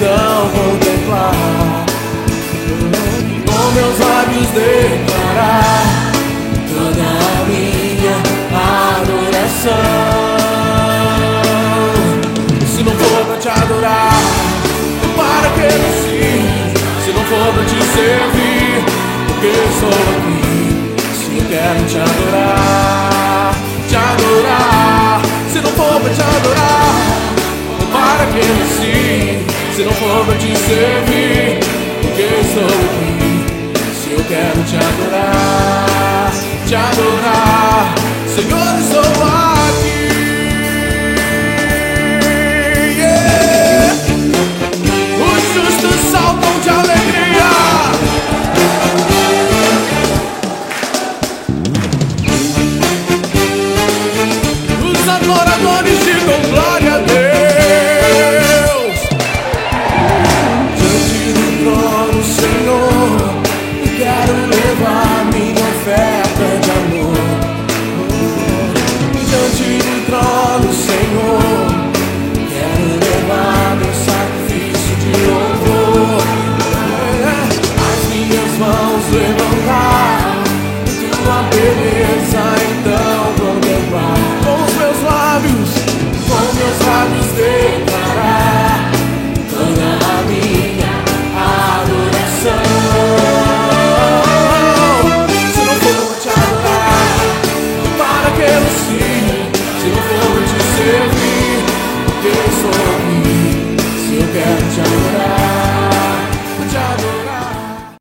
então contemplar, com meus lábios declarar toda a minha adoração. Se não for pra te adorar, para que sim? Se não for pra te servir, porque estou aqui. Se eu quero te adorar, te adorar. Se não for pra te adorar, para que sim? Se não for pra te servir, porque estou aqui. Se eu quero te adorar, Senhor, estou aqui. Yeah. Os justos saltam de alegria, os adoradores digam glória a Deus. Diante do trono, Senhor, quero levar minha oferta de amor. Diante do trono, Senhor, quero levar meu sacrifício de louvor. As minhas mãos levantar, tua beleza então contemplar. Com os meus lábios declarar toda a minha adoração. Se não for pra te adorar, para que eu sim? Se não for pra te servir, porque eu sou aqui. Se eu quero te adorar,